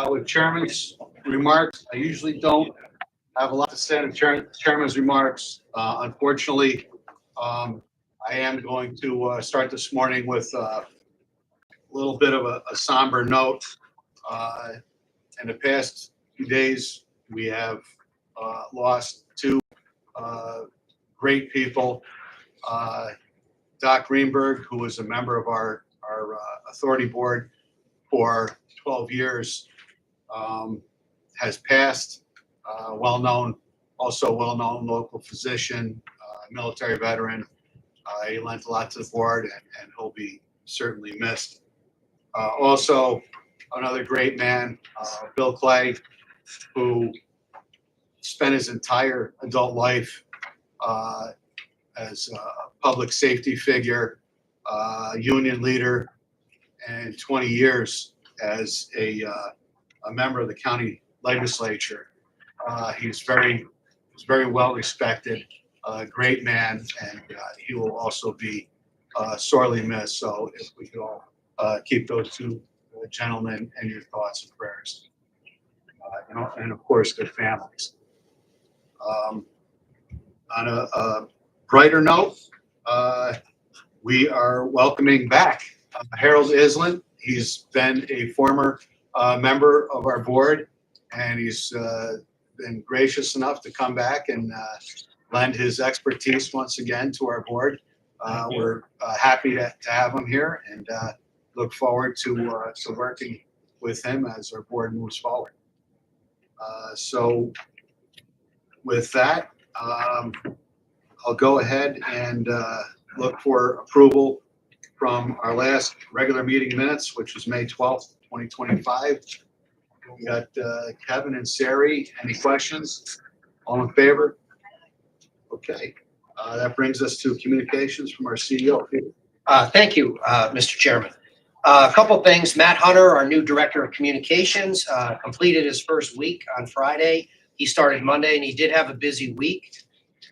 with Chairman's remarks. I usually don't have a lot to say in Chairman's remarks. Unfortunately, I am going to start this morning with a little bit of a somber note. In the past few days, we have lost two great people. Doc Greenberg, who was a member of our authority board for 12 years, has passed. Also well-known local physician, military veteran. He lent a lot to the board, and he'll be certainly missed. Also, another great man, Bill Clay, who spent his entire adult life as a public safety figure, union leader, and 20 years as a member of the county legislature. He's very well respected, great man, and he will also be sorely missed. So if we could all keep those two gentlemen in your thoughts and prayers, and of course their families. On a brighter note, we are welcoming back Harold Island. He's been a former member of our board, and he's been gracious enough to come back and lend his expertise once again to our board. We're happy to have him here, and look forward to working with him as our board moves forward. So with that, I'll go ahead and look for approval from our last regular meeting minutes, which was May 12th, 2025. We got Kevin and Sari. Any questions? All in favor? Okay. That brings us to communications from our CEO. Thank you, Mr. Chairman. A couple things. Matt Hunter, our new Director of Communications, completed his first week on Friday. He started Monday, and he did have a busy week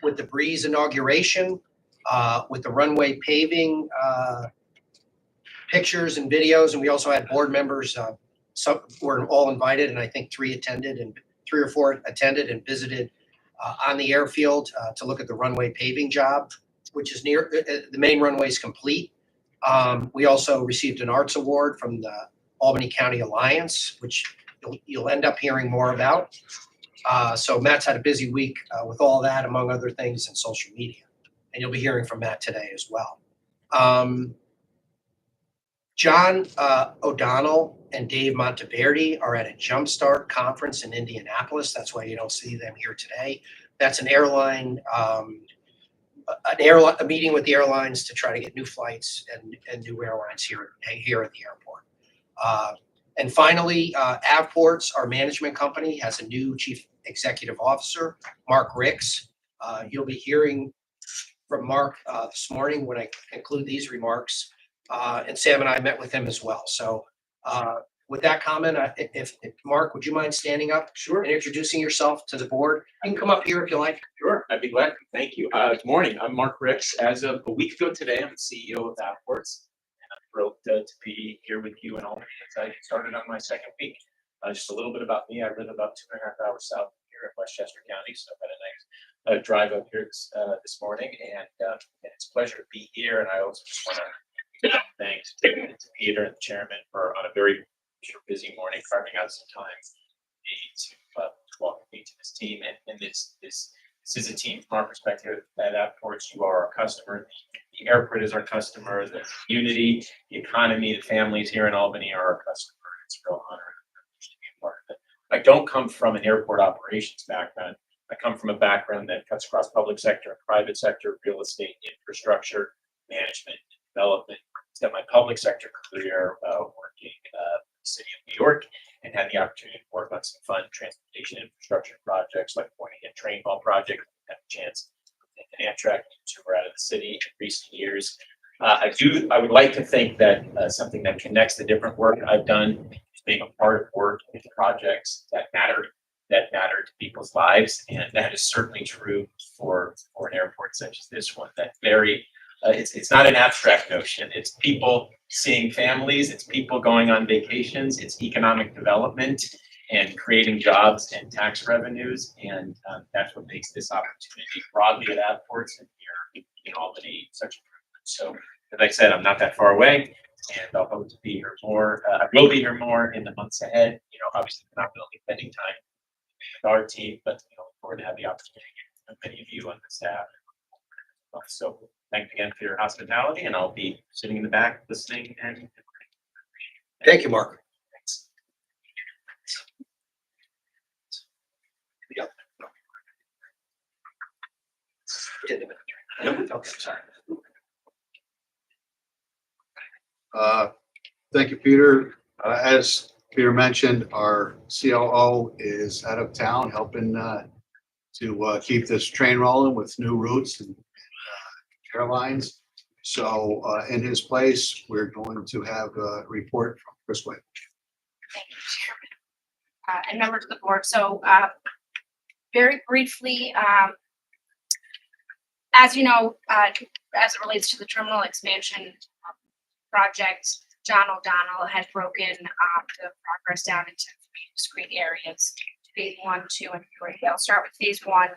with the Breeze inauguration, with the runway paving pictures and videos, and we also had board members. Some were all invited, and I think three or four attended and visited on the airfield to look at the runway paving job, which is near the main runway is complete. We also received an arts award from the Albany County Alliance, which you'll end up hearing more about. So Matt's had a busy week with all that, among other things, in social media, and you'll be hearing from Matt today as well. John O'Donnell and Dave Monteverdi are at a Jumpstart conference in Indianapolis. That's why you don't see them here today. That's an airline, a meeting with the airlines to try to get new flights and new airlines here at the airport. And finally, Avports, our management company, has a new chief executive officer, Mark Ricks. You'll be hearing from Mark this morning when I conclude these remarks. And Sam and I met with him as well. So with that comment, if Mark, would you mind standing up? Sure. And introducing yourself to the board? You can come up here if you like. Sure, I'd be glad to. Thank you. Good morning. I'm Mark Ricks. As of a week ago today, I'm the CEO of Avports, and I'm thrilled to be here with you and all as I started on my second week. Just a little bit about me. I live about 2.5 hours south of here in Westchester County, so I've had a nice drive up here this morning, and it's a pleasure to be here. And I also just want to give thanks to Peter and the chairman for, on a very busy morning, carving out some time to welcome me to this team. And this is a team from our perspective at Avports. You are our customer. The airport is our customer. The community, the economy, the families here in Albany are our customer. It's a real honor and privilege to be a part of it. I don't come from an airport operations background. I come from a background that cuts across public sector and private sector, real estate, infrastructure, management, development. Spent my public sector career working in the city of New York, and had the opportunity to work on some fun transportation infrastructure projects like Moynihan Train Ball project. Had a chance to Amtrak tour out of the city in recent years. I would like to think that something that connects the different work I've done is being a part of work with projects that matter to people's lives, and that is certainly true for an airport such as this one. That very it's not an abstract notion. It's people seeing families, it's people going on vacations, it's economic development and creating jobs and tax revenues. And that's what makes this opportunity broadly at Apport's and here in Albany such a privilege. So as I said, I'm not that far away and I'll hope to be here more. I will be here more in the months ahead. You know, obviously we're not going to be spending time with our team, but look forward to have the opportunity to get many of you on the staff. So thanks again for your hospitality, and I'll be sitting in the back listening and. Thank you, Mark. Thanks. Yep. Okay, sorry. Thank you, Peter. As Peter mentioned, our COO is out of town helping to keep this train rolling with new routes and airlines. So in his place, we're going to have a report from Chris White. Thank you, Chairman. And members of the board. So very briefly, as you know, as it relates to the terminal expansion project, John O'Donnell has broken the progress down into 3 discrete areas, phase 1, 2, and 3. I'll start with phase 1.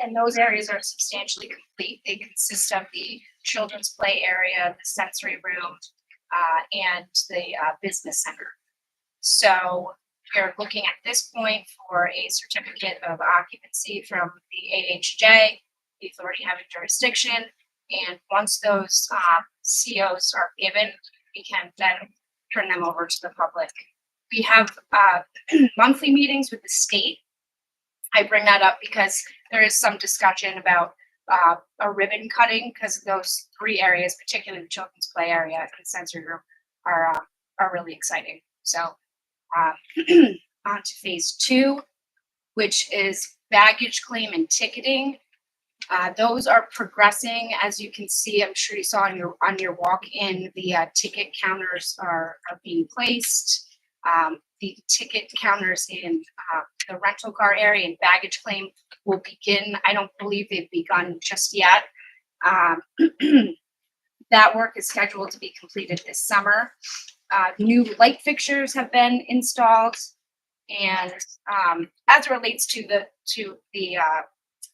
And those areas are substantially complete. They consist of the children's play area, the sensory room, and the business center. So we're looking at this point for a certificate of occupancy from the AHJ, the authority having jurisdiction. And once those COs are given, we can then turn them over to the public. We have monthly meetings with the state. I bring that up because there is some discussion about a ribbon cutting because those 3 areas, particularly the children's play area and the sensory room, are really exciting. So on to phase 2, which is baggage claim and ticketing. Those are progressing, as you can see. I'm sure you saw on your walk-in, the ticket counters are being placed. The ticket counters in the rental car area and baggage claim will begin. I don't believe they've begun just yet. That work is scheduled to be completed this summer. New light fixtures have been installed, and as it relates to the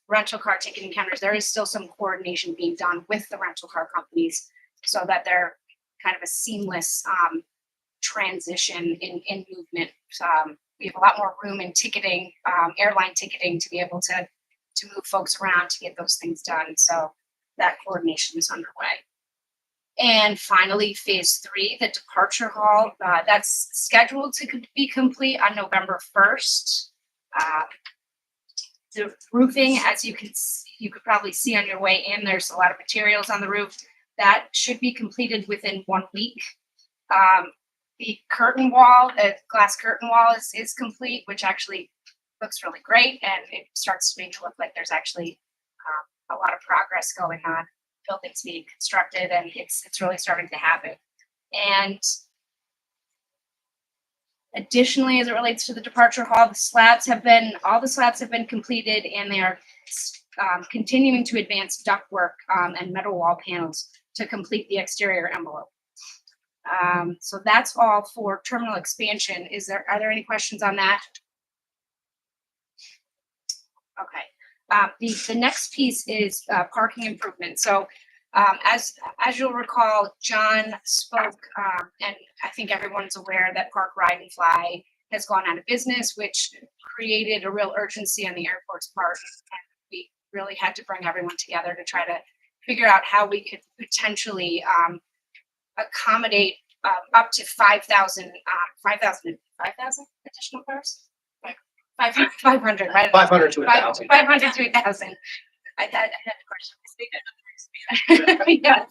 rental car ticketing counters, there is still some coordination being done with the rental car companies so that they're kind of a seamless transition in movement. We have a lot more room in ticketing, airline ticketing, to be able to move folks around to get those things done. So that coordination is underway. And finally, phase 3, the departure hall, that's scheduled to be complete on November 1st. The roofing, as you could probably see on your way in, there's a lot of materials on the roof. That should be completed within 1 week. The curtain wall, the glass curtain wall is complete, which actually looks really great. And it starts to make it look like there's actually a lot of progress going on, buildings being constructed, and it's really starting to happen. And additionally, as it relates to the departure hall, all the slabs have been completed, and they are continuing to advance ductwork and metal wall panels to complete the exterior envelope. So that's all for terminal expansion. Are there any questions on that? Okay. The next piece is parking improvement. So as you'll recall, John spoke, and I think everyone's aware that Park Ride and Fly has gone out of business, which created a real urgency on the airport's part. And we really had to bring everyone together to try to figure out how we could potentially accommodate up to 5,000 additional cars? 500, right? 500 to 1,000. 500 to 1,000. I had a question. Yeah.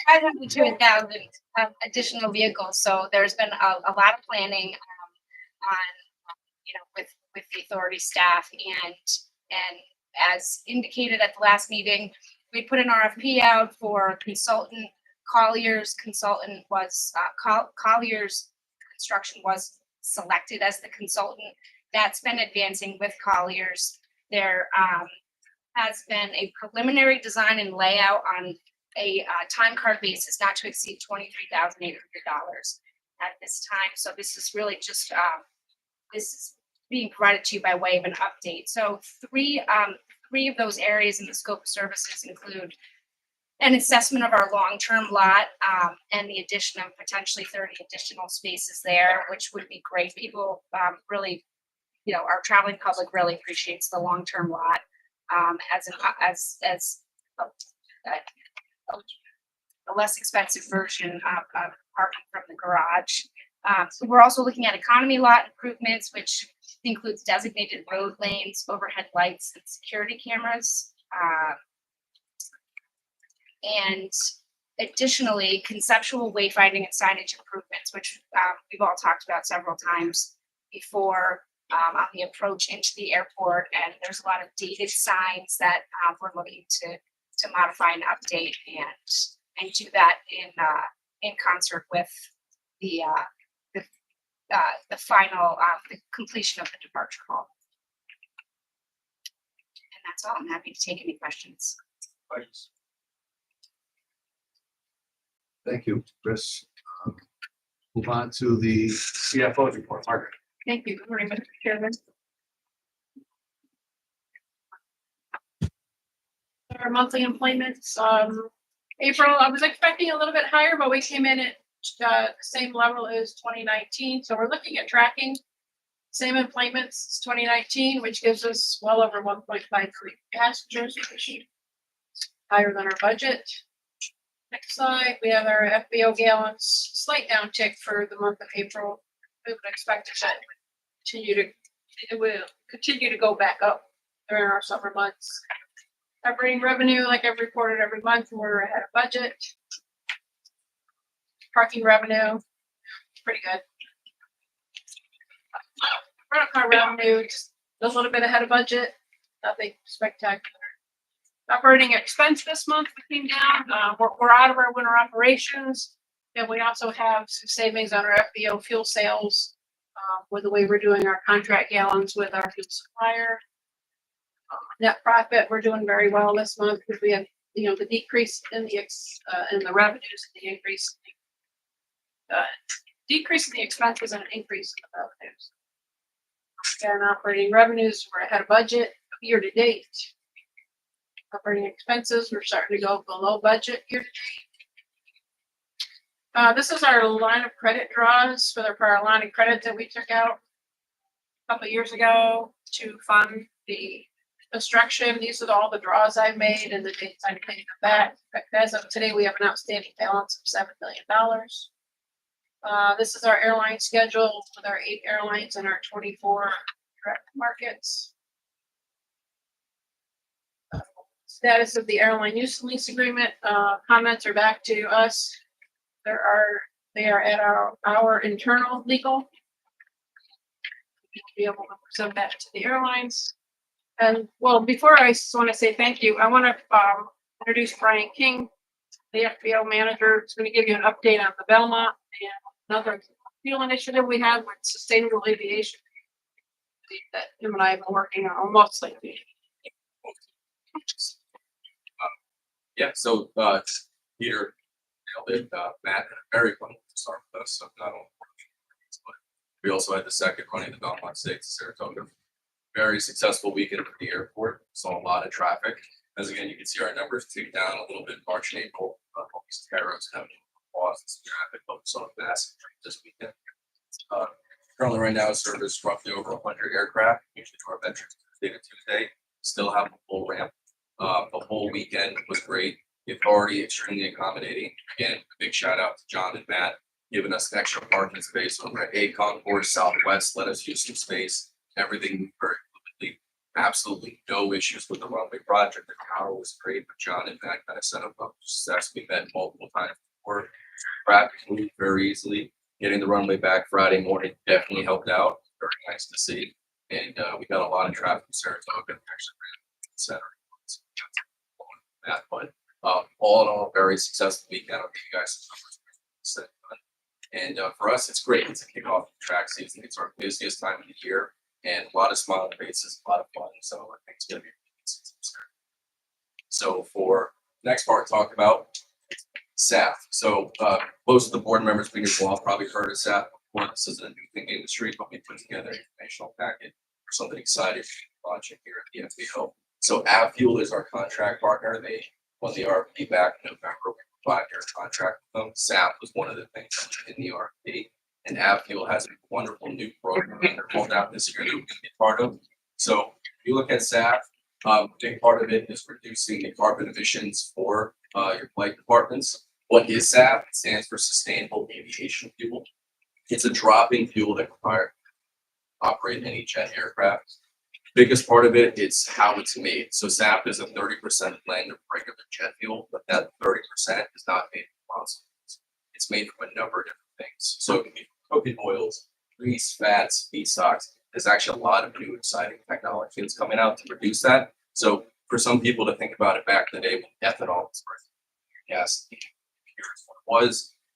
500 to 1,000 additional vehicles. So there's been a lot of planning on, with the authority staff, and as indicated at the last meeting, we put an RFP out for consultant. Collier's Construction was selected as the consultant. That's been advancing with Collier's. They're has been a preliminary design and layout on a time card basis not to exceed $23,800 at this time. So this is really just this is being provided to you by way of an update. So three of those areas in the scope of services include an assessment of our long-term lot and the addition of potentially 30 additional spaces there, which would be great. People really, our traveling public really appreciates the long-term lot as a less expensive version of parking from the garage. So we're also looking at economy lot improvements, which includes designated road lanes, overhead lights, and security cameras. And additionally, conceptual wayfinding and signage improvements, which we've all talked about several times before on the approach into the airport. And there's a lot of dated signs that we're looking to modify and update and do that in concert with the final the completion of the departure hall. And that's all. I'm happy to take any questions. Questions? Thank you, Chris. Move on to the CFO's report. Margaret. Thank you. Good morning, Mr. Chairman. Our monthly employments, April, I was expecting a little bit higher, but we came in at the same level as 2019. So we're looking at tracking same employments as 2019, which gives us well over 1.53 passengers, which is higher than our budget. Next slide, we have our FBO gallons, slight downtick for the month of April. We would expect that it will continue to go back up during our summer months. Operating revenue, like I've reported every month, we're ahead of budget. Parking revenue, pretty good. Rental car revenue, just a little bit ahead of budget, nothing spectacular. Operating expense this month came down. We're out of our winter operations, and we also have some savings on our FBO fuel sales with the way we're doing our contract gallons with our fuel supplier. Net profit, we're doing very well this month because we have, the decrease in the revenues and the increase, decrease in the expenses and an increase in the revenues. And operating revenues, we're ahead of budget year to date. Operating expenses, we're starting to go below budget year to date. This is our line of credit draws for our line of credit that we took out a couple of years ago to fund the construction. These are all the draws I've made and the dates I'm paying them back. As of today, we have an outstanding balance of $7 million. This is our airline schedule with our 8 airlines and our 24 direct markets. Status of the airline use and lease agreement. Comments are back to us. They are at our internal legal. Be able to present that to the airlines. And well, before I just want to say thank you, I want to introduce Brian King, the FBO manager. He's going to give you an update on the Belmont and another fuel initiative we have with sustainable aviation that him and I have been working on almost like Yeah, so Peter nailed it. Matt had a very fun to start with us. So not only but we also had the second running the Belmont Stakes in Saratoga. Very successful weekend at the airport. Saw a lot of traffic. As again, you can see our numbers tick down a little bit in March and April. These arrows having lost some traffic, but we saw a massive this weekend. Currently, right now, service roughly over 100 aircraft, usually to our veterans Tuesday to Tuesday. Still have a full ramp. The whole weekend was great. The authority extremely accommodating. Again, a big shout out to John and Matt, giving us extra parking space over at A Concourse Southwest. Let us use some space. Everything very quickly. Absolutely no issues with the runway project. The tower was great, but John and Matt kind of set up success. We met multiple times before. Traffic moved very easily. Getting the runway back Friday morning definitely helped out. Very nice to see. And we got a lot of traffic in Saratoga. Actually, etc. But all in all, very successful weekend. I'll give you guys some numbers. And for us, it's great. It's a kickoff track season. It's our busiest time of the year, and a lot of smiling faces, a lot of fun. So I think it's going to be a good season. So for next part, talk about SAF. So most of the board members being involved probably heard of SAF before. This isn't a new thing in the industry, but we put together an informational packet for something exciting launching here at the FBO. So AvFuel is our contract partner. They won the RFP back in November. We 5-year contract with them. SAF was one of the things in the RFP. And AvFuel has a wonderful new program that they're rolled out this year that we can be part of. So if you look at SAF, a big part of it is reducing the carbon emissions for your flight departments. What is SAF? It stands for Sustainable Aviation Fuel. It's a drop-in fuel that requires operate any jet aircraft. Biggest part of it is how it's made. So SAF is a 30% blend of regular jet fuel, but that 30% is not made from fossil fuels. It's made from a number of different things. So it can be cooking oils, grease, fats, feedstocks. There's actually a lot of new exciting technology that's coming out to produce that. So for some people to think about it, back in the day when ethanol was first gas, here's what it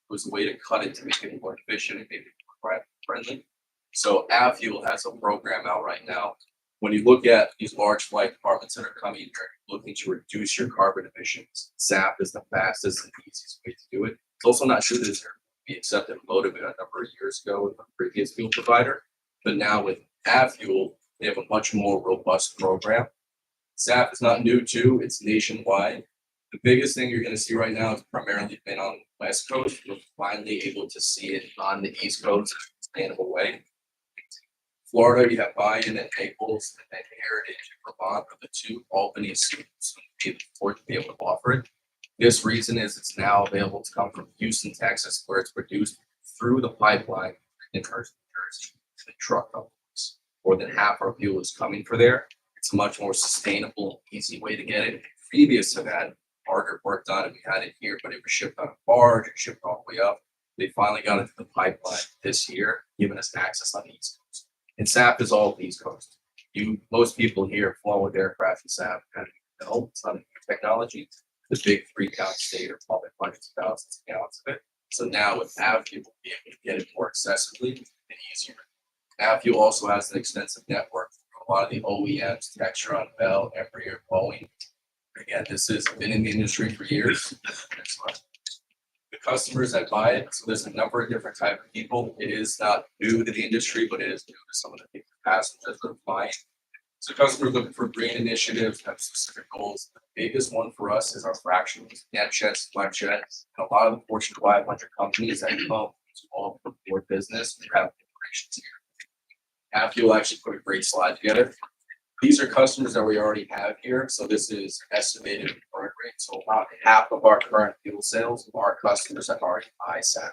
was a way to cut it to make it more efficient and maybe more friendly. So AvFuel has a program out right now. When you look at these large flight departments that are coming here looking to reduce your carbon emissions, SAF is the fastest and easiest way to do it. It's also not true that it's be accepted and loaded a number of years ago with a previous fuel provider, but now with AvFuel, they have a much more robust program. SAF is not new too, it's nationwide. The biggest thing you're going to see right now is primarily been on the West Coast. We're finally able to see it on the East Coast in a sustainable way. Florida, you have buy-in and Naples, and then Heritage and Vermont are the two. Albany is soon to be able to offer it. This reason is it's now available to come from Houston, Texas, where it's produced through the pipeline in Hurst, New Jersey, to the truck companies. More than half our fuel is coming for there. It's a much more sustainable, easy way to get it. Previous to that, harder work done, and we had it here, but it was shipped on a barge, it shipped all the way up. They finally got it to the pipeline this year, giving us access on the East Coast. And SAF is all East Coast. Most people here fly with aircraft and SAF kind of know it's not a new technology. The big 3-count state are probably hundreds of thousands of gallons of it. So now with AvFuel, we'll be able to get it more accessibly and easier. AvFuel also has an extensive network from a lot of the OEMs, Textron, Bell, Embraer, Boeing. Again, this has been in the industry for years. Next slide. The customers that buy it, so there's a number of different type of people. It is not new to the industry, but it is new to some of the passengers that are buying. So customers looking for green initiatives, have specific goals. The biggest one for us is our fractions, NetJets, FlexJets, and a lot of the Fortune 500 companies that come to all board business and have operations here. AvFuel actually put a great slide together. These are customers that we already have here. So this is estimated burn rate. So about half of our current fuel sales are customers that already buy SAF.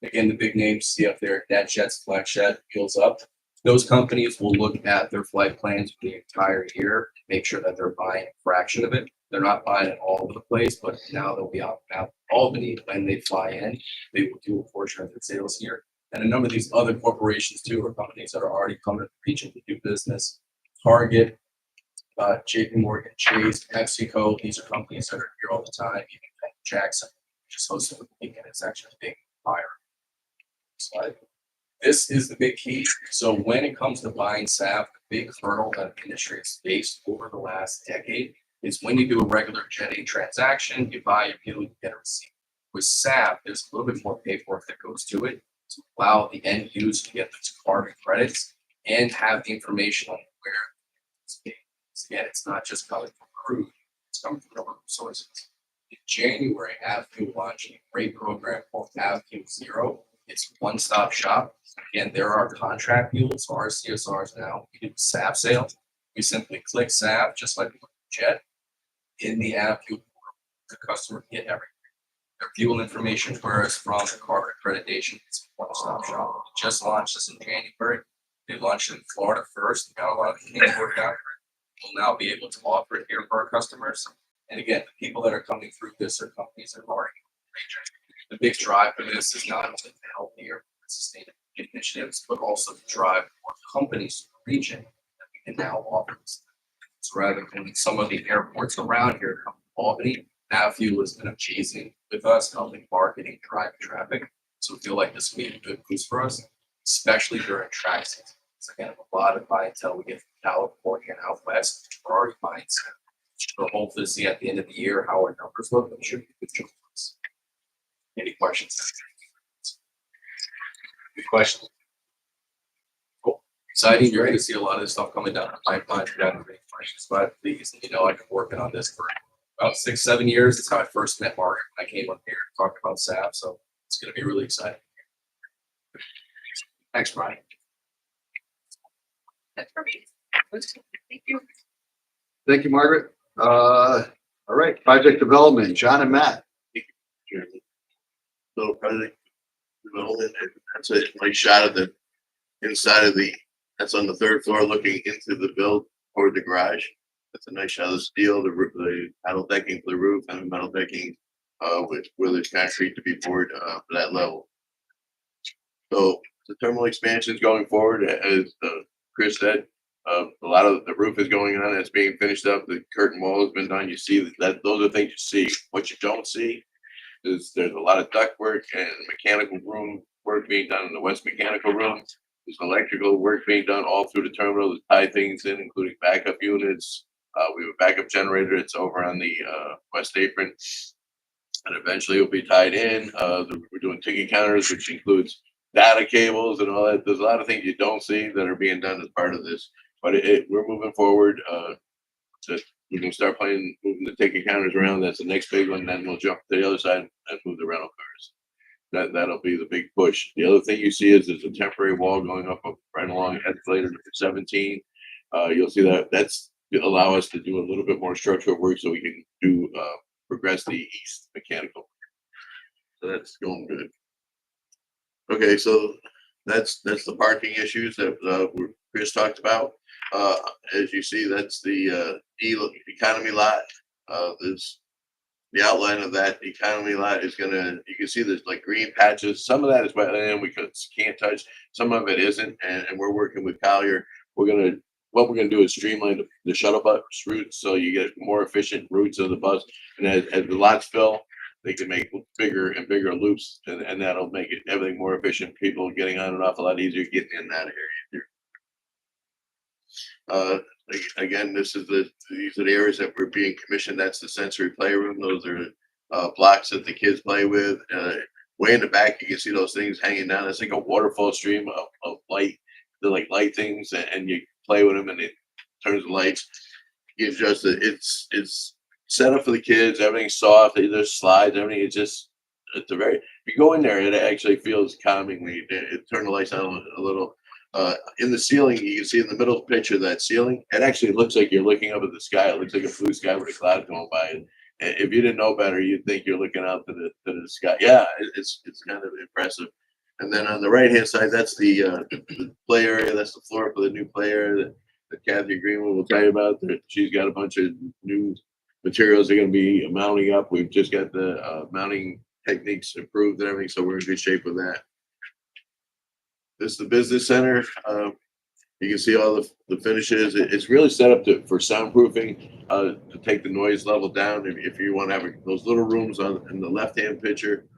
Again, the big names see up there, NetJets, FlexJet, Wheels Up. Those companies will look at their flight plans for the entire year, make sure that they're buying a fraction of it. They're not buying it all over the place, but now they'll be out in Albany when they fly in. They will do a portion of their sales here. And a number of these other corporations too are companies that are already coming to the region to do business. Target, JP Morgan, Chase, PepsiCo, these are companies that are here all the time. Even Jackson, just hosted with me, and it's actually a big buyer. Slide. This is the big key. So when it comes to buying SAF, the big hurdle that the industry has faced over the last decade is when you do a regular jetting transaction, you buy a fuel, you get a receipt. With SAF, there's a little bit more paperwork that goes to it to allow the end user to get those carbon credits and have the information on where it's being. Again, it's not just coming from crude, it's coming from other sources. In January, AvFuel launched a great program called AvFuel Zero. It's one-stop shop. Again, there are contract fuels, so our CSRs now, we do SAF sale. We simply click SAF, just like we jet, in the AvFuel. The customer can get everything. Their fuel information, whereas from the carbon accreditation, it's one-stop shop. We just launched this in January. They launched it in Florida first. Got a lot of things worked out. We'll now be able to offer it here for our customers. And again, the people that are coming through this are companies that are already in the region. The big drive for this is not only to help the airport sustainable initiatives, but also to drive more companies to the region that we can now offer this. So rather than some of the airports around here come to Albany, AvFuel has been amazing with us, helping marketing, drive traffic. So we feel like this will be a good boost for us, especially during track season. So again, a lot of clientele we get from California and out west are already buying SAF. We're hopeful to see at the end of the year how our numbers look. I'm sure you could jump on us. Any questions? Good question. Cool. Exciting. You're going to see a lot of this stuff coming down the pipeline. If you got any questions about these, you know, I've been working on this for about 6-7 years. That's how I first met Mark. I came up here to talk about SAP. So it's going to be really exciting. Thanks, Brian. That's for me. Thank you. Thank you, Margaret. All right, project development, John and Matt. So project development, that's a nice shot of the inside of that's on the third floor looking into the build or the garage. That's a nice shot of the steel, the metal decking for the roof and the metal decking where there's concrete to be poured for that level. So the terminal expansions going forward, as Chris said, a lot of the roof is going on. It's being finished up. The curtain wall has been done. You see that those are things you see. What you don't see is there's a lot of duct work and mechanical room work being done in the west mechanical room. There's electrical work being done all through the terminal to tie things in, including backup units. We have a backup generator. It's over on the west apron, and eventually it'll be tied in. We're doing ticket counters, which includes data cables and all that. There's a lot of things you don't see that are being done as part of this. But we're moving forward. We can start moving the ticket counters around. That's the next big one. Then we'll jump to the other side and move the rental cars. That'll be the big push. The other thing you see is there's a temporary wall going up right along escalator number 17. You'll see that's to allow us to do a little bit more structural work so we can do progress the east mechanical. So that's going good. Okay, so that's the parking issues that Chris talked about. As you see, that's the economy lot. There's the outline of that economy lot is you can see there's like green patches. Some of that is wetland we can't touch. Some of it isn't, and we're working with Collier. What we're gonna do is streamline the shuttle bus routes so you get more efficient routes of the bus. And as the lots fill, they can make bigger and bigger loops, and that'll make everything more efficient. People getting on and off a lot easier, getting in that area. Again, these are the areas that were being commissioned. That's the sensory playroom. Those are blocks that the kids play with. Way in the back, you can see those things hanging down. It's like a waterfall stream of light. They're like light things, and you play with them, and it turns the lights. It's set up for the kids. Everything's soft. There's slides. Everything. If you go in there, it actually feels calming when you turn the lights on a little. In the ceiling, you can see in the middle picture that ceiling. It actually looks like you're looking up at the sky. It looks like a blue sky with a cloud going by. And if you didn't know better, you'd think you're looking out to the sky. Yeah, it's kind of impressive. And then on the right hand side, that's the play area. That's the floor for the new play area that Kathy Greenwood will tell you about. She's got a bunch of new materials they're going to be mounting up. We've just got the mounting techniques improved and everything, so we're in good shape with that. This is the business center. You can see all the finishes. It's really set up for soundproofing to take the noise level down. If you want to have those little rooms in the left-hand picture,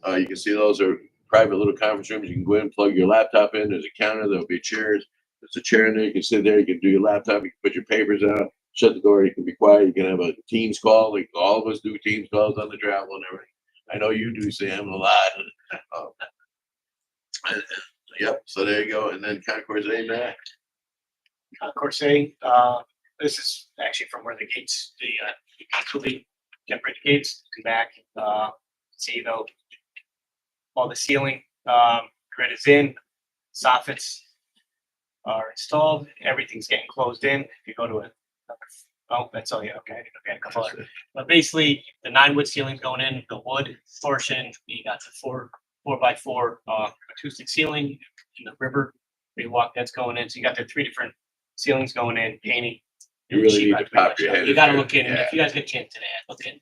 you can see those are private little conference rooms. You can go in, plug your laptop in. There's a counter. There'll be chairs. There's a chair in there. You can sit there. You can do your laptop. You can put your papers out. Shut the door. You can be quiet. You can have a Teams call. Like all of us do Teams calls on the travel and everything. I know you do, Sam, a lot. Yep. So there you go. And then Concourse A, Matt. Concourse A, this is actually from where the gates will be, temporary gates, come back, see though, all the ceiling, grid is in, soffits are installed, everything's getting closed in. If you go to that's all, yeah, okay, a couple other. But basically, the 9-wood ceiling's going in, the wood portion, you got the 4x4 acoustic ceiling in the river, where you walk, that's going in. So you got the 3 different ceilings going in, painting. You really need to pop your head. You gotta look in, if you guys get a chance today, look in.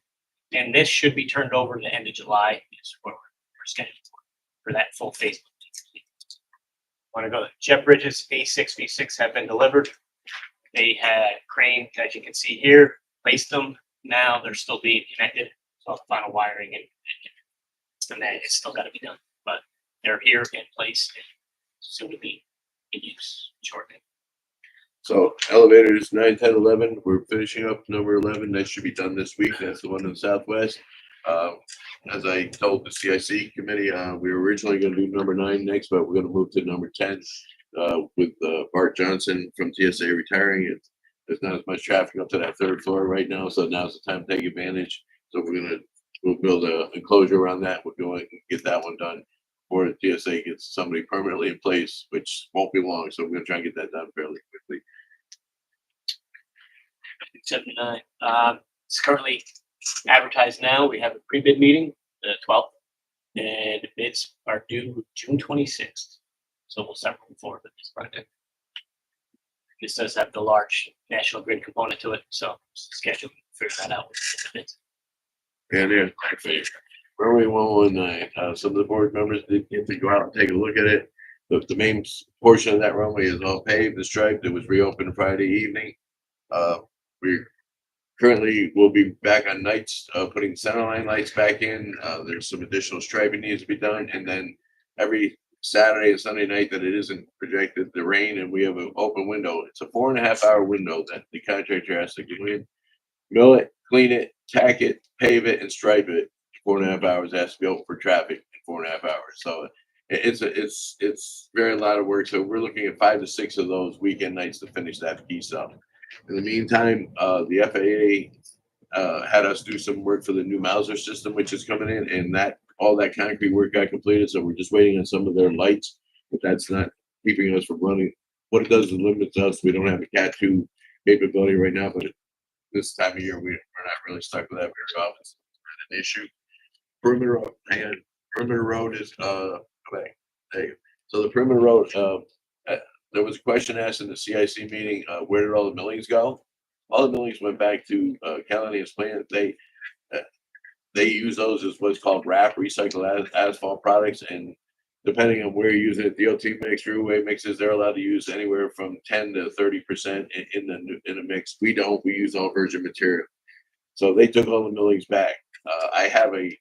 And this should be turned over the end of July, is what we're scheduled for that full phase. Want to go, jet bridges A6, V6 have been delivered. They had crane, as you can see here, placed them. Now they're still being connected. So final wiring and that it's still got to be done. But they're here in place and soon to be in use shortly. So elevators 9, 10, 11. We're finishing up number 11. That should be done this week. That's the one in the southwest. As I told the CIC committee, we were originally going to do number 9 next, but we're going to move to number 10 with Bart Johnson from TSA retiring. There's not as much traffic up to that 3rd floor right now, so now's the time to take advantage. So we'll build an enclosure around that. We'll go and get that one done before the TSA gets somebody permanently in place, which won't be long. So we're going to try and get that done fairly quickly. 79. It's currently advertised now. We have a pre-bid meeting, the 12th, and bids are due June 26th. So we'll start moving forward with this project. This does have the large national grid component to it, so schedule figure that out with the bids. And yeah, where we went one night, some of the board members did get to go out and take a look at it. The main portion of that runway is all paved and striped. It was reopened Friday evening. We currently will be back on nights, putting centerline lights back in. There's some additional striping needs to be done, and then every Saturday and Sunday night that it isn't projected to rain and we have an open window. It's a 4.5-hour window that the contractor has to go in, mill it, clean it, tack it, pave it, and stripe it. 4.5 hours has to be open for traffic in 4.5 hours. So it's very a lot of work. So we're looking at 5 to 6 of those weekend nights to finish that piece up. In the meantime, the FAA had us do some work for the new Mauser system, which is coming in, and that all that concrete work got completed. So we're just waiting on some of their lights, but that's not keeping us from running. What it does is limits us. We don't have a Cat 2 capability right now, but this time of year we're not really stuck with that very often. It's an issue. Perimeter road, and perimeter road is okay. There you go. So the perimeter road, there was a question asked in the CIC meeting, where did all the millings go? All the millings went back to Caledonia's plant. They use those as what's called RAP, recycled asphalt products, and depending on where you're using it, DOT mix, throughway mixes, they're allowed to use anywhere from 10 to 30% in a mix. We don't. We use all virgin material. So they took all the millings back. I have a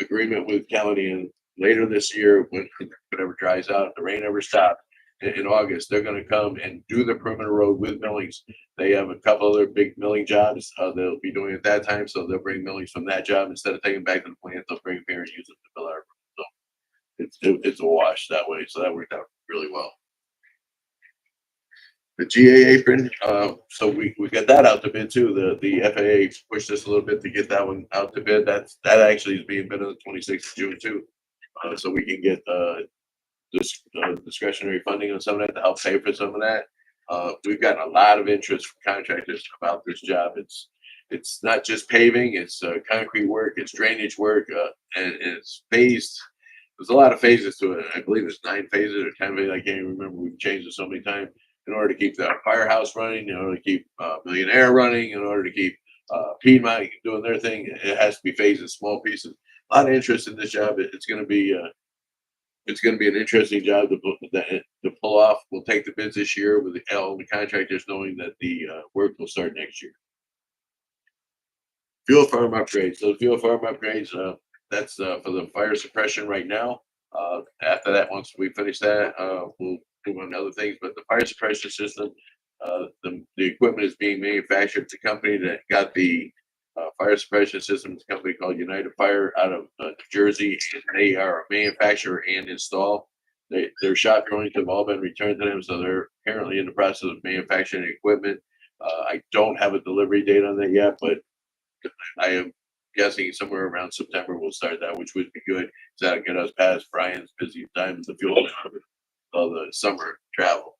agreement with Caledonian later this year when whatever dries out, the rain ever stops. In August, they're going to come and do the perimeter road with millings. They have a couple other big milling jobs they'll be doing at that time, so they'll bring millings from that job instead of taking back to the plant. They'll bring them here and use them to fill our room. So it's a wash that way. So that worked out really well. The GA apron, so we got that out to bid too. The FAA pushed us a little bit to get that one out to bid. That actually is being bid on the 26th of June too, so we can get discretionary funding on some of that to help pay for some of that. We've gotten a lot of interest from contractors about this job. It's not just paving, it's concrete work, it's drainage work, and it's phased. There's a lot of phases to it. I believe there's 9 phases or 10 phases. I can't even remember. We've changed it so many times in order to keep the firehouse running, in order to keep Millionaire running, in order to keep Piedmont doing their thing. It has to be phased in small pieces. A lot of interest in this job. It's going to be an interesting job to pull off. We'll take the bids this year with all the contractors knowing that the work will start next year. Fuel farm upgrades. So fuel farm upgrades, that's for the fire suppression right now. After that, once we finish that, we'll do on other things. But the fire suppression system, the equipment is being manufactured. It's a company that got the fire suppression system. It's a company called United Fire out of New Jersey. They are a manufacturer and install. Their shop drawings have all been returned to them, so they're apparently in the process of manufacturing equipment. I don't have a delivery date on that yet, but I am guessing somewhere around September we'll start that, which would be good. So that'll get us past Brian's busy time with the fuel of the summer travel.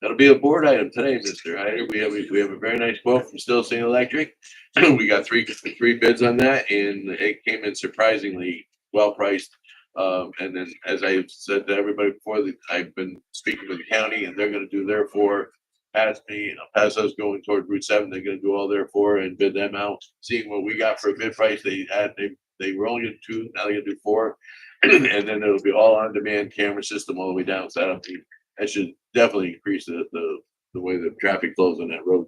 That'll be a board item today, Mr. Hyder. We have a very nice quote from Still Seeing Electric. We got three bids on that, and it came in surprisingly well priced. And then, as I said to everybody before, I've been speaking with the county, and they're going to do their 4 past me, past us going toward Route 7. They're going to do all their 4 and bid them out. Seeing what we got for a bid price, they were only going to do 2. Now they're going to do 4, and then it'll be all on demand camera system all the way down. So that should definitely increase the way the traffic flows on that road.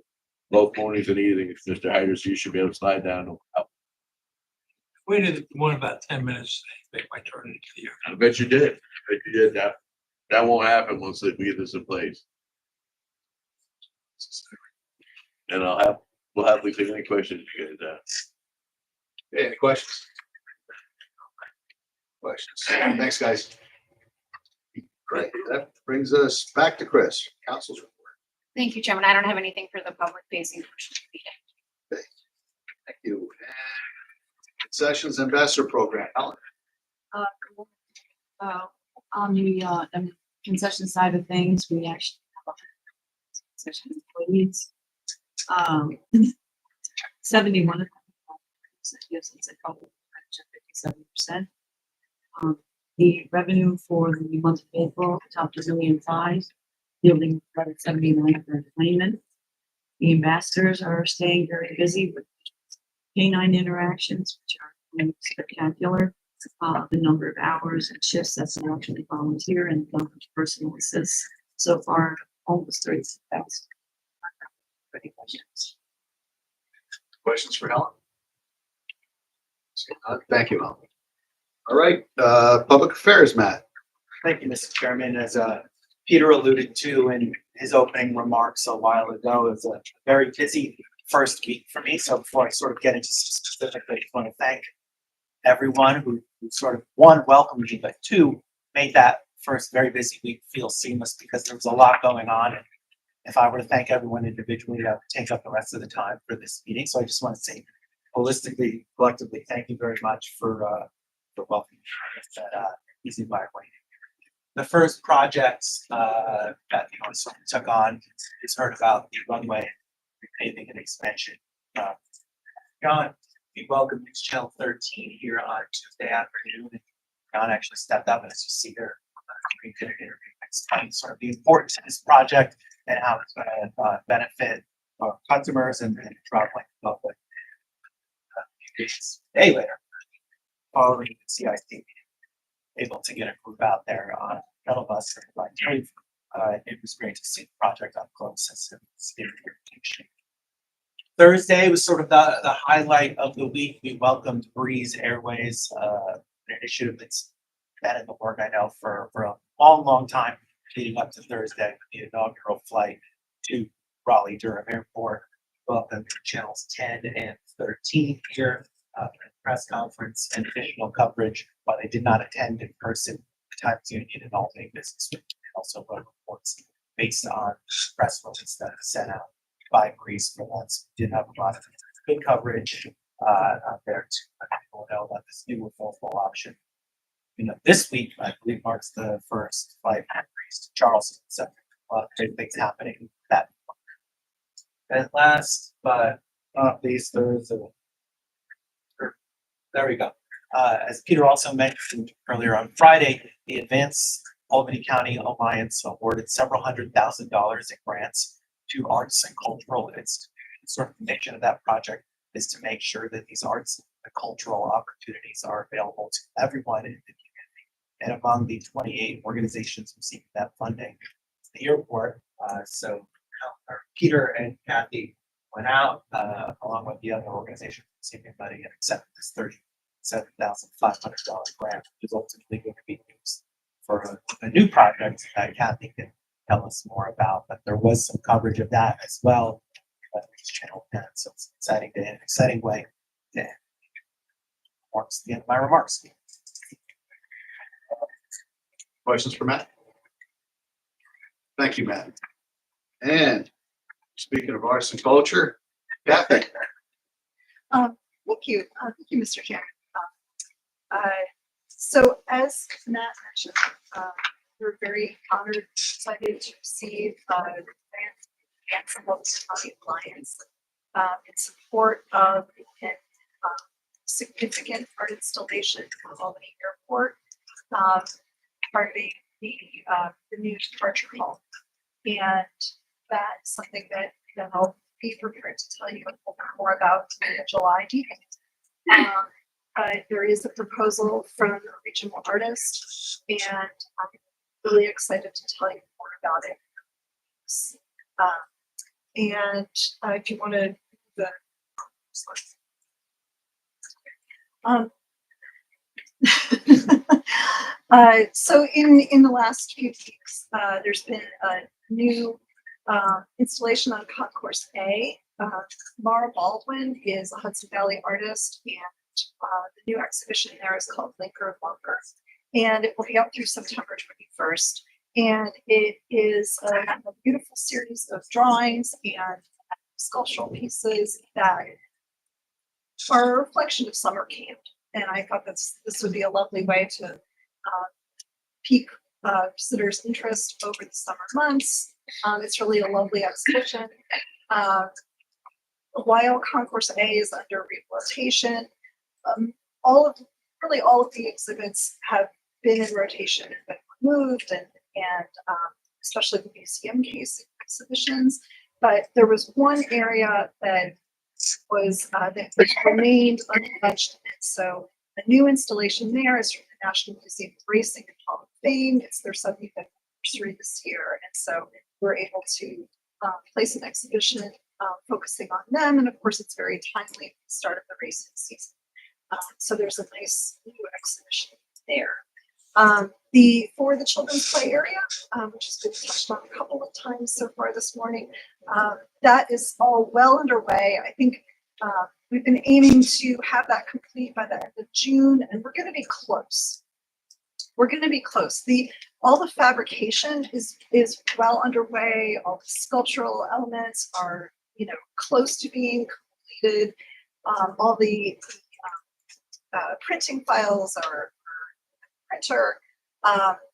Both mornings and evenings, Mr. Hyder, so you should be able to slide down. Waited one about 10 minutes to make my turn into the. I bet you did. That That won't happen once we get this in place. And we'll happily take any questions you guys have. Any questions? Questions? Thanks, guys. Great. That brings us back to Chris, council's report. Thank you, Chairman. I don't have anything for the public facing portion of the meeting. Thank you. And Concessions Ambassador Program, Helen. On the concession side of things, we actually have a concession employees. 71 of them gives us a couple of 57%. The revenue for the month of April topped $1.5 million, yielding 79 for employment. The ambassadors are staying very busy with canine interactions, which are spectacular. The number of hours and shifts that's actually volunteer and the personal assists so far almost 36,000. Questions for Helen? Thank you, Helen. All right, Public Affairs, Matt. Thank you, Mr. Chairman. As Peter alluded to in his opening remarks a while ago, it was a very busy first week for me. So before I sort of get into specifically, I just want to thank everyone who sort of, one, welcomed me, but two, made that first very busy week feel seamless, because there was a lot going on. And if I were to thank everyone individually, I would take up the rest of the time for this meeting. So I just want to say holistically, collectively, thank you very much for welcoming me. That easy by way. The first project that sort of took on is heard about the runway repaving and expansion. John, we welcomed you to Channel 13 here on Tuesday afternoon. And John actually stepped up, and as you see there, we did an interview explaining sort of the importance of this project and how it's going to benefit our customers and traveling public. A day later, following the CIC, able to get a group out there on a shuttle bus by Dave. It was great to see the project up close and see it in shape. Thursday was sort of the highlight of the week. We welcomed Breeze Airways, an initiative that's been in the work, I know, for a long time, leading up to Thursday, the inaugural flight to Raleigh-Durham Airport. Welcome to channels 10 and 13 here, press conference and additional coverage. While they did not attend in person, the Times Union and Albany Business Week also wrote reports based on press releases that are sent out by Breeze for once. Did have a lot of good coverage out there to let people know about this new affordable option. This week, I believe, marks the first flight from Breeze to Charleston. So a lot of great things happening with that. And last but not least, there we go. As Peter also mentioned earlier on Friday, the Advance Albany County Alliance awarded several $100,000 in grants to arts and cultural institutions. Sort of the mission of that project is to make sure that these arts and cultural opportunities are available to everyone in the community. And among the 28 organizations receiving that funding, the airport. So Peter and Kathy went out along with the other organizations receiving money and accepted this $37,500 grant, which is ultimately going to be used for a new project that Kathy can tell us more about. But there was some coverage of that as well. Channel 10, so it's exciting in an exciting way. Yeah. Marks the end of my remarks. Questions for Matt? Thank you, Matt. And speaking of arts and culture, Kathy. Thank you. Thank you, Mr. Chairman. So as Matt mentioned, we're very honored and excited to receive grants from Albany County Alliance in support of a significant art installation at Albany Airport, targeting the new departure hall. And that's something that I'll be prepared to tell you a little bit more about in the July meeting. There is a proposal from a regional artist, and I'm really excited to tell you more about it. And if you want to, So in the last few weeks, there's been a new installation on Concourse A. Mara Baldwin is a Hudson Valley artist, and the new exhibition there is called Linker of Bunker, and it will be up through September 21st. And it is a beautiful series of drawings and sculptural pieces that are a reflection of summer camp. And I thought this would be a lovely way to pique visitors' interest over the summer months. It's really a lovely exhibition. While Concourse A is under rehabilitation, all of the exhibits have been in rotation and been removed, and especially the museum case exhibitions. But there was one area that remained untouched. And so a new installation there is from the National Museum of Racing and Hall of Fame. It's their 75th anniversary this year, and so we're able to place an exhibition focusing on them. And of course, it's very timely at the start of the racing season. So there's a nice new exhibition there. For the children's play area, which has been touched on a couple of times so far this morning, that is all well underway. I think we've been aiming to have that complete by the end of June, and we're going to be close. We're going to be close. All the fabrication is well underway. All the sculptural elements are, close to being completed. All the printing files are printer.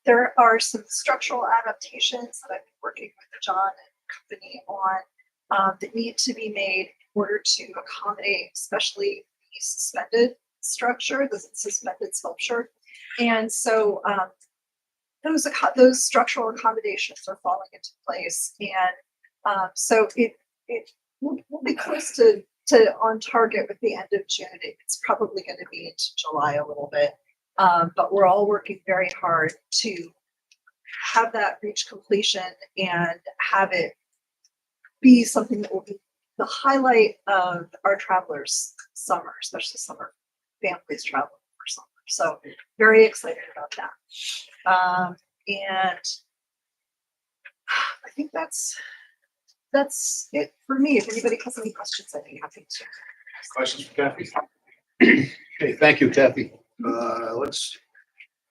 There are some structural adaptations that I've been working with John and company on that need to be made in order to accommodate, especially the suspended structure, the suspended sculpture. And so those structural accommodations are falling into place, and so we'll be close to on target with the end of June. It's probably going to be into July a little bit, but we're all working very hard to have that reach completion and have it be something that will be the highlight of our travelers' summer, especially summer families traveling for summer. So very excited about that. And I think that's it for me. If anybody has any questions, I'd be happy to. Questions for Kathy? Okay, thank you, Kathy. Let's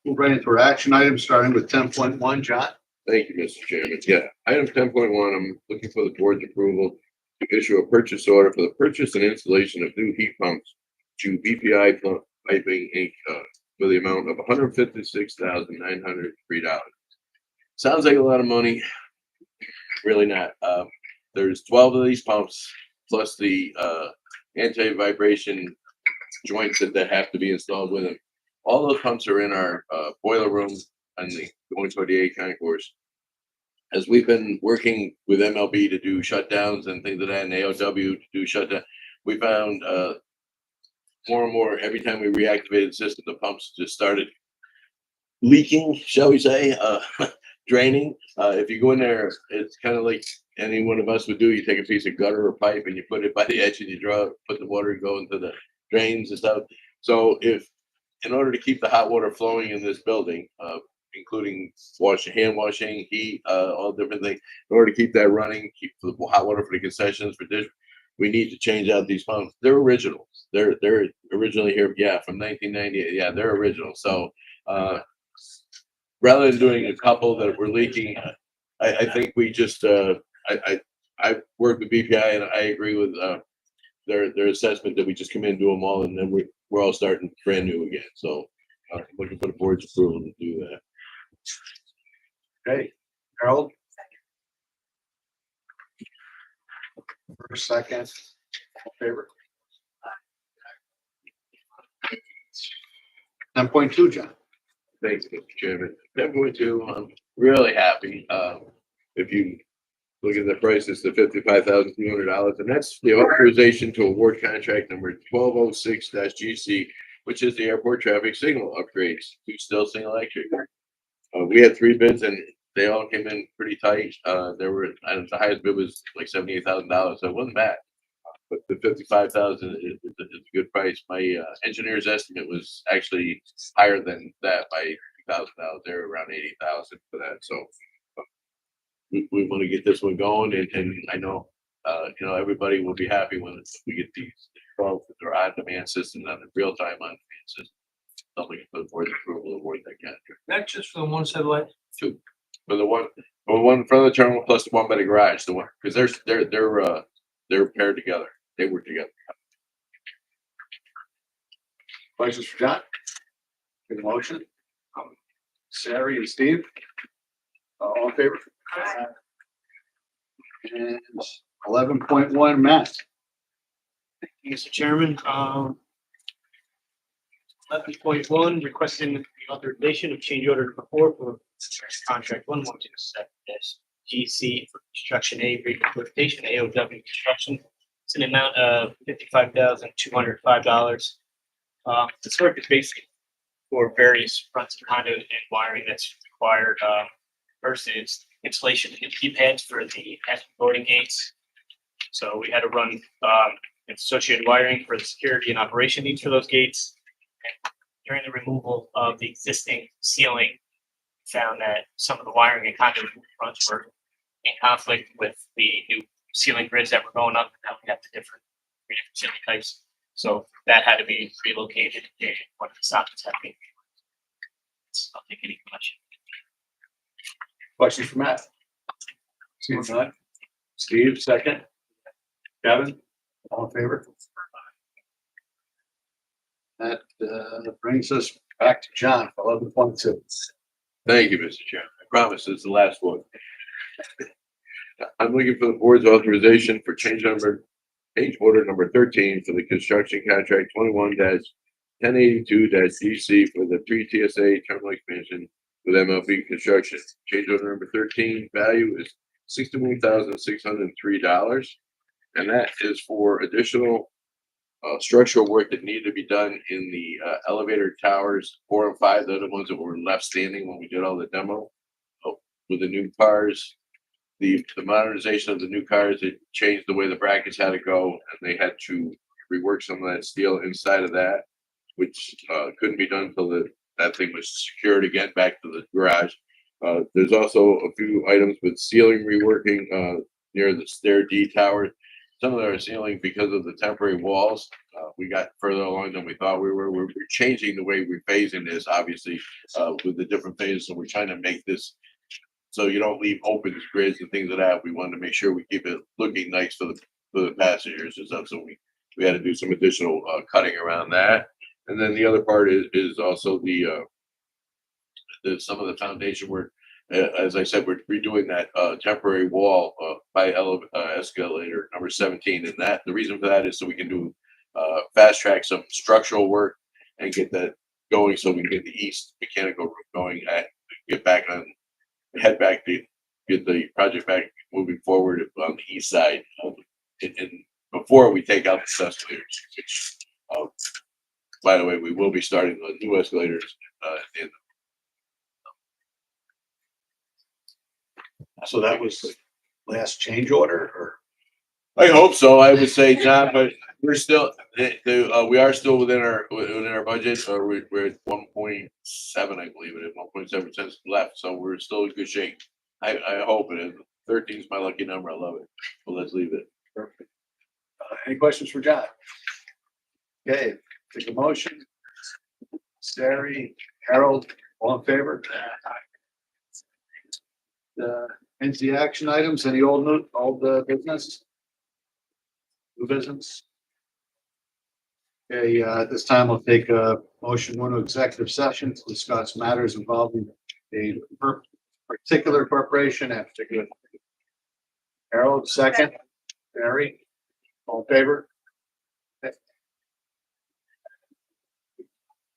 move right into our action items, starting with 10.1, John. Thank you, Mr. Chairman. Yeah, item 10.1, I'm looking for the board's approval to issue a purchase order for the purchase and installation of new heat pumps to BPI Piping Inc. For the amount of $156,903. Sounds like a lot of money. Really not. There's 12 of these pumps plus the anti-vibration joints that have to be installed with them. All those pumps are in our boiler room on the going toward the A concourse. As we've been working with MLB to do shutdowns and things of that, and AOW to do shutdown, we found more and more every time we reactivated the system, the pumps just started leaking, shall we say, draining. If you go in there, it's kind of like any one of us would do. You take a piece of gutter or pipe and you put it by the edge and you put the water and go into the drains and stuff. So in order to keep the hot water flowing in this building, including hand washing, heat, all different things, in order to keep that running, keep the hot water for the concessions, for dish, we need to change out these pumps. They're originals. They're originally here, from 1998. Yeah, they're original. So rather than doing a couple that were leaking, I think we just I worked with BPI and I agree with their assessment that we just come in and do them all, and then we're all starting brand new again. So I'm looking for the board's approval to do that. Okay, Harold. First, second, favor. 10.2, John. Thanks, Mr. Chairman. 10.2, I'm really happy. If you look at the price, it's the $55,200, and that's the authorization to award contract number 1206-GC, which is the airport traffic signal upgrades to Stilson Electric. We had 3 bids, and they all came in pretty tight. The highest bid was like $78,000, so it wasn't bad. But the $55,000 is a good price. My engineer's estimate was actually higher than that by $50,000. They're around 80,000 for that. So we want to get this one going, and I know, everybody will be happy when we get these. They're on-demand system, not a real-time on-demand system. Something for the board's approval, award that contract. Not just for the one satellite. Two, for the one in front of the terminal plus the one by the garage, the one, because they're paired together. They work together. Questions for John? Get a motion? Sari and Steve? All in favor? And 11.1, Matt. Mr. Chairman, 11.1, requesting the authorization of change order number 4 for contract 1127 GC for construction A rehabilitation AOW construction. It's an amount of $55,205. This work is basically for various fronts of conduit and wiring that's required. First is installation of the keypads for the boarding gates. So we had to run associated wiring for the security and operation needs for those gates. And during the removal of the existing ceiling, found that some of the wiring and conduit fronts were in conflict with the new ceiling grids that were going up. Now we have the three different ceiling types. So that had to be relocated and one of the sockets had to be. I'll take any question. Questions for Matt? Steve, none. Steve, second. Kevin, all in favor? That brings us back to John for 11.2. Thank you, Mr. Chairman. I promise it's the last one. I'm looking for the board's authorization for change order number 13 for the construction contract 21-1082-GC for the 3 TSA terminal expansion with MLB construction. Change order number 13 value is $61,603. And that is for additional structural work that needed to be done in the elevator towers 4 and 5. They're the ones that were left standing when we did all the demo with the new cars. The modernization of the new cars, it changed the way the brackets had to go, and they had to rework some of that steel inside of that, which couldn't be done until that thing was secured again back to the garage. There's also a few items with ceiling reworking near the stair D tower. Some of our ceiling, because of the temporary walls, we got further along than we thought we were. We're changing the way we're phasing this, obviously, with the different phases. So we're trying to make this so you don't leave open grids and things like that. We wanted to make sure we keep it looking nice for the passengers and stuff. So we had to do some additional cutting around that. And then the other part is also the some of the foundation work. As I said, we're redoing that temporary wall by escalator number 17, and that the reason for that is so we can do fast track some structural work and get that going, so we can get the east mechanical roof going and head back to get the project back moving forward on the east side, and before we take out the escalators. Which, by the way, we will be starting the new escalators in. So that was the last change order, or? I hope so. I would say, John, but we're still, we are still within our budget. We're at 1.7, I believe it is 1.7% left. So we're still in good shape. I hope it is. 13 is my lucky number. I love it. Well, let's leave it. Perfect. Any questions for John? Okay, take a motion. Sari, Harold, all in favor? Into the action items, any old business? New business? Okay, at this time I'll take a motion, one executive session to discuss matters involving a particular corporation and particular. Harold, second. Barry, all in favor?